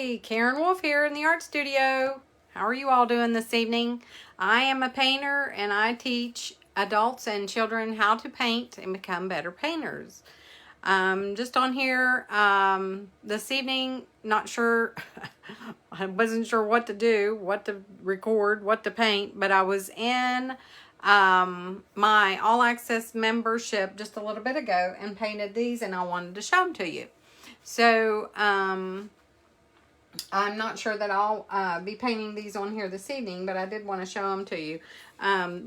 Hey, Karen Wolf here in the art studio. How are you all doing this evening? I am a painter and I teach adults and children how to paint and become better painters. Just on here this evening, not sure, I wasn't sure what to do, what to record, what to paint, but I was in my All Access membership just a little bit ago and painted these, and I wanted to show them to you. So, I'm not sure that I'll be painting these on here this evening, but I did want to show them to you.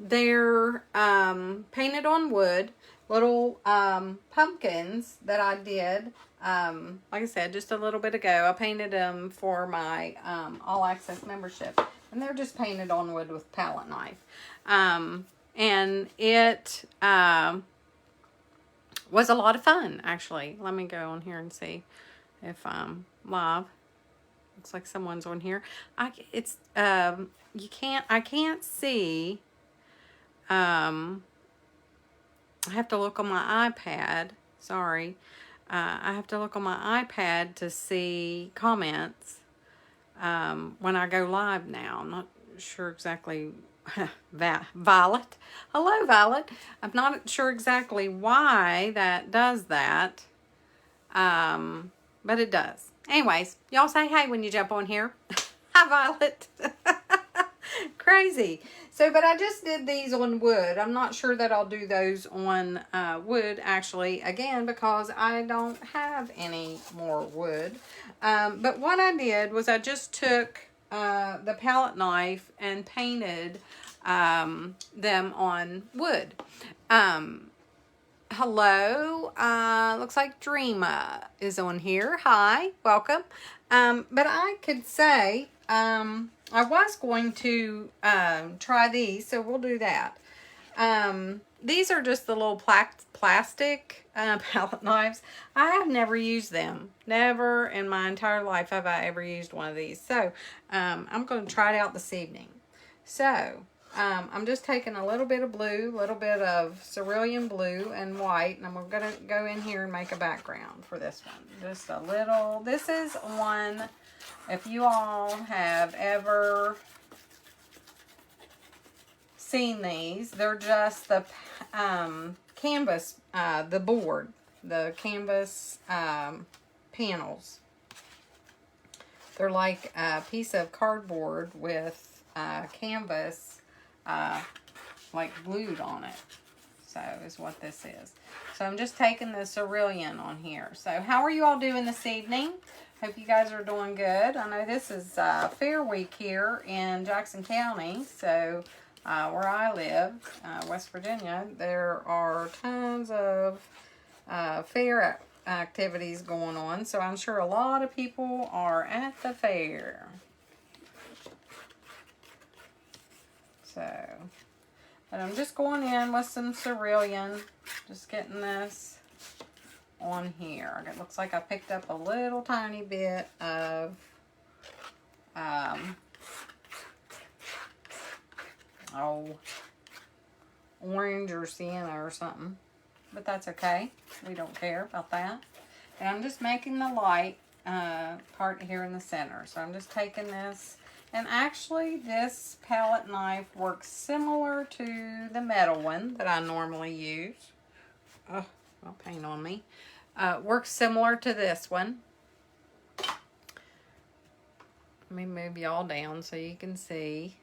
They're painted on wood, little pumpkins that I did, like I said, just a little bit ago. I painted them for my All Access membership, and they're just painted on wood with palette knife. And it was a lot of fun, actually. Let me go on here and see if I'm live. Looks like someone's on here. I can't see. I have to look on my iPad. Sorry. I have to look on my iPad to see comments when I go live now. I'm not sure exactly. Violet. Hello, Violet. I'm not sure exactly why that does that. But it does. Anyways, y'all say hey when you jump on here. Hi, Violet. Crazy. So, but I just did these on wood. I'm not sure that I'll do those on wood, actually, again, because I don't have any more wood. But what I did was I just took the palette knife and painted them on wood. Hello, looks like Dreama is on here. Hi, welcome. But I could say, I was going to try these, so we'll do that. These are just the little plastic palette knives. I have never used them. Never in my entire life have I ever used one of these. So, I'm going to try it out this evening. So, I'm just taking a little bit of blue, a little bit of cerulean blue and white, and I'm going to go in here and make a background for this one. Just a little. This is one, if you all have ever seen these, they're just the canvas, the board, the canvas panels. They're like a piece of cardboard with canvas like glued on it. So is what this is. So I'm just taking the cerulean on here. So how are you all doing this evening? Hope you guys are doing good. I know this is Fair Week here in Jackson County. So where I live, West Virginia, there are tons of fair activities going on. So I'm sure a lot of people are at the fair. So, but I'm just going in with some cerulean, just getting this on here. It looks like I picked up a little tiny bit of orange or sienna or something, but that's okay. We don't care about that. And I'm just making the light part here in the center. So I'm just taking this. And actually, this palette knife works similar to the metal one that I normally use. Oh, I'll paint on me. Works similar to this one. Let me move y'all down so you can see.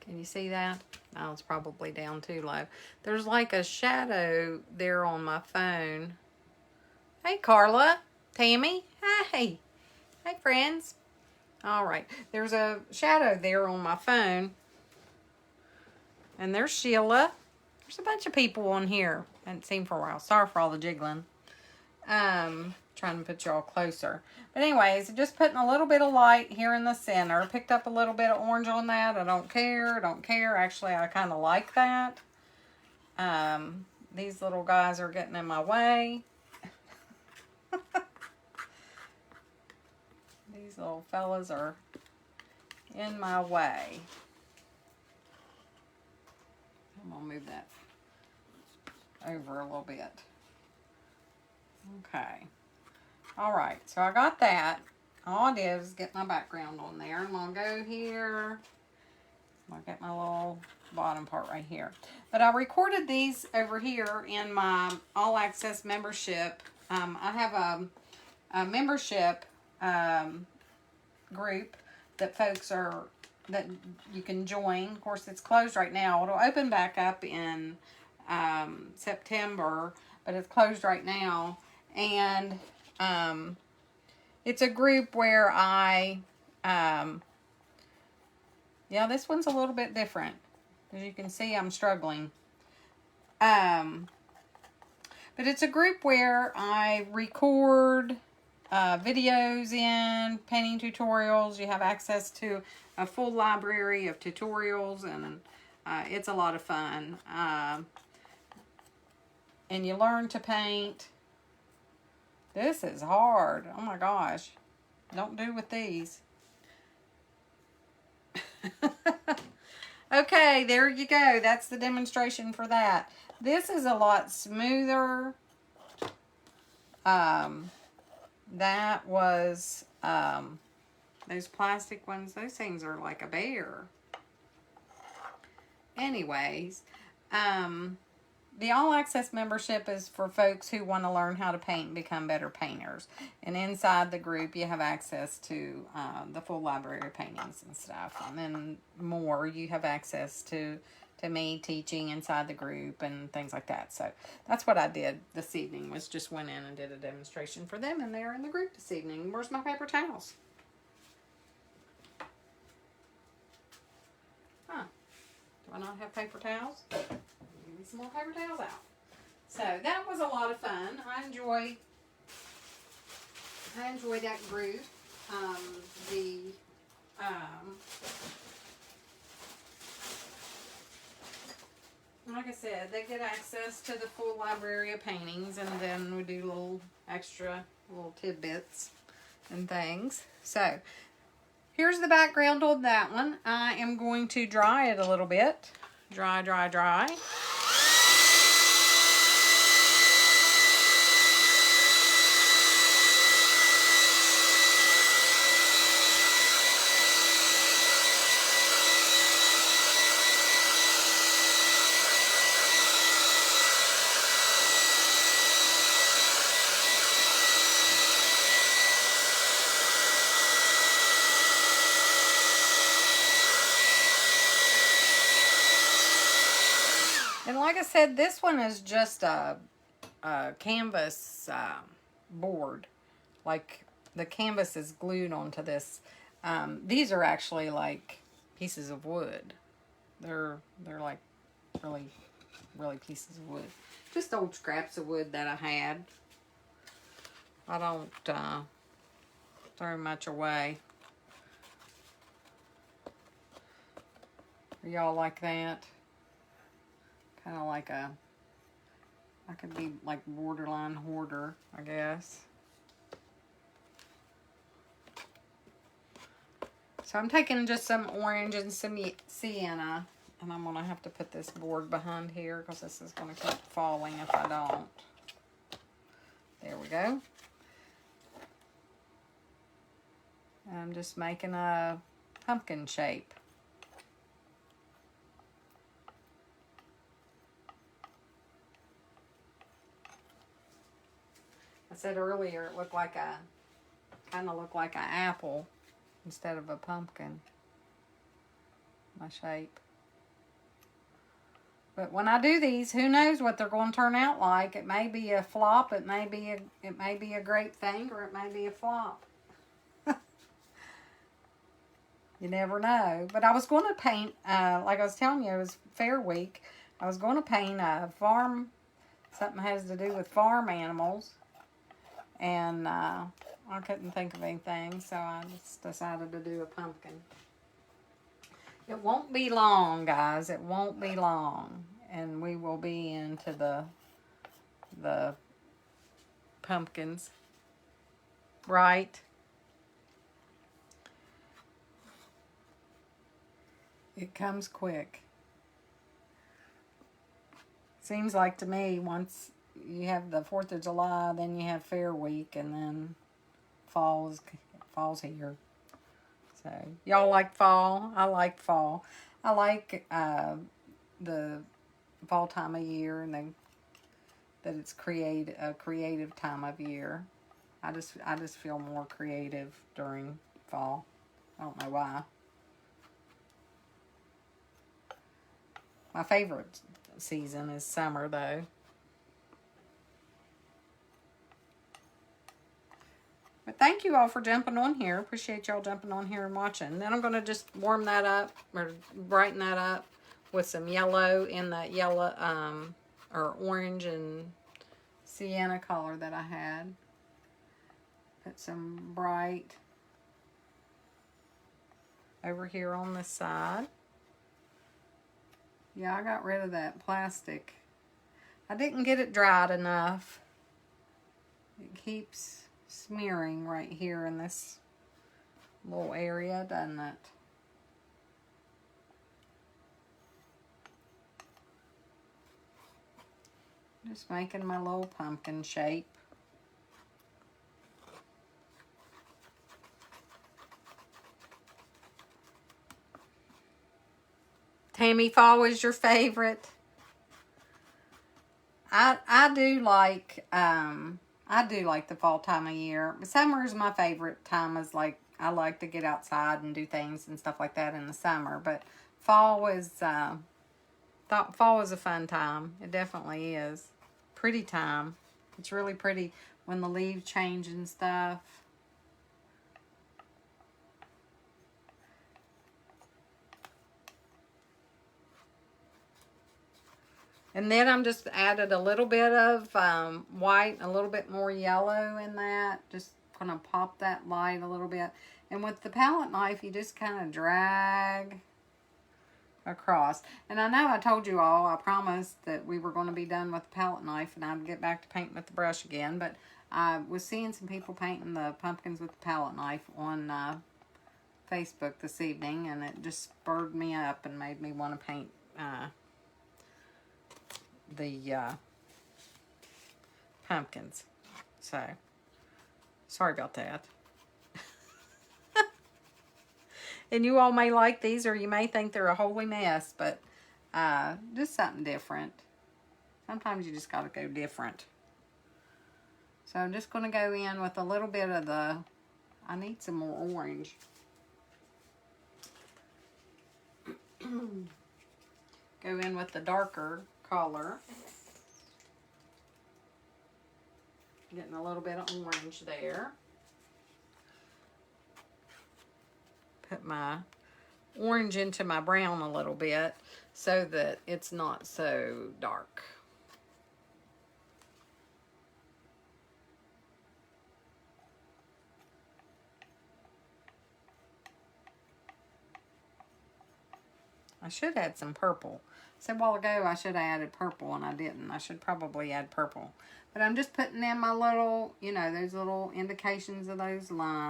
Can you see that? Oh, it's probably down too low. There's like a shadow there on my phone. Hey, Carla. Tammy. Hey. Hey, friends. All right. There's a shadow there on my phone. And there's Sheila. There's a bunch of people on here. I haven't seen for a while. Sorry for all the jiggling. Trying to put y'all closer. But anyways, just putting a little bit of light here in the center. Picked up a little bit of orange on that. I don't care. Actually, I kind of like that. These little guys are getting in my way. These little fellas are in my way. I'm going to move that over a little bit. Okay. All right, so I got that. All I did was get my background on there. I'm going to go here. I'll get my little bottom part right here. But I recorded these over here in my All Access membership. I have a membership group that that you can join. Of course, it's closed right now. It'll open back up in September, but it's closed right now. And it's a group where yeah, this one's a little bit different. As you can see, I'm struggling. But it's a group where I record videos in, painting tutorials. You have access to a full library of tutorials, and it's a lot of fun. And you learn to paint. This is hard. Oh my gosh. Don't do with these. Okay, there you go. That's the demonstration for that. This is a lot smoother. That was those plastic ones. Those things are like a bear. Anyways, the All Access membership is for folks who want to learn how to paint and become better painters. And inside the group, you have access to the full library of paintings and stuff. And then more, you have access to me teaching inside the group and things like that. So that's what I did this evening, was just went in and did a demonstration for them. And they're in the group this evening. Where's my paper towels? Huh. Do I not have paper towels? Give me some more paper towels out. So that was a lot of fun. I enjoyed that group. Like I said, they get access to the full library of paintings, and then we do little extra little tidbits and things. So here's the background on that one. I am going to dry it a little bit. Dry, dry, dry. And like I said, this one is just a canvas board. Like the canvas is glued onto this. These are actually like pieces of wood. They're like really pieces of wood. Just old scraps of wood that I had. I don't throw much away. Are y'all like that? Kind of like I could be like borderline hoarder, I guess. So I'm taking just some orange and some sienna, and I'm gonna have to put this board behind here because this is gonna keep falling if I don't. There we go. And I'm just making a pumpkin shape. I said earlier it looked like kind of looked like an apple instead of a pumpkin. My shape. But when I do these, who knows what they're going to turn out like? It may be a flop. It may be a great thing, or it may be a flop. You never know. But I was going to paint, like I was telling you, it was Fair Week. I was going to paint a farm, something has to do with farm animals. And I couldn't think of anything, so I just decided to do a pumpkin. It won't be long, guys. It won't be long. And we will be into the pumpkins. Right? It comes quick. Seems like to me once you have the 4th of July, then you have Fair Week, and then fall's here. So, y'all like fall? I like fall. I like the fall time of year, and that it's a creative time of year. I just feel more creative during fall. I don't know why. My favorite season is summer, though. But thank you all for jumping on here. Appreciate y'all jumping on here and watching. Then I'm going to just warm that up, or brighten that up with some yellow in that yellow, or orange and sienna color that I had. Put some bright over here on this side. Yeah, I got rid of that plastic. I didn't get it dried enough. It keeps smearing right here in this little area, doesn't it? Just making my little pumpkin shape. Tammy, fall is your favorite? I do like the fall time of year. Summer is my favorite time. Is like I like to get outside and do things and stuff like that in the summer. But fall is fall is a fun time. It definitely is. Pretty time. It's really pretty when the leaves change and stuff. And then I'm just added a little bit of white, a little bit more yellow in that. Just going to pop that light a little bit. And with the palette knife, you just kind of drag across. And I know I told you all, I promised that we were going to be done with the palette knife and I'd get back to painting with the brush again. But I was seeing some people painting the pumpkins with the palette knife on Facebook this evening. And it just spurred me up and made me want to paint the pumpkins. So, sorry about that. And you all may like these, or you may think they're a holy mess, but just something different. Sometimes you just got to go different. So I'm just going to go in with a little bit of I need some more orange. Go in with the darker color. Getting a little bit of orange there. Put my orange into my brown a little bit so that it's not so dark. I should add some purple. I said a while ago I should have added purple and I didn't. I should probably add purple. But I'm just putting in my little, those little indications of those lines.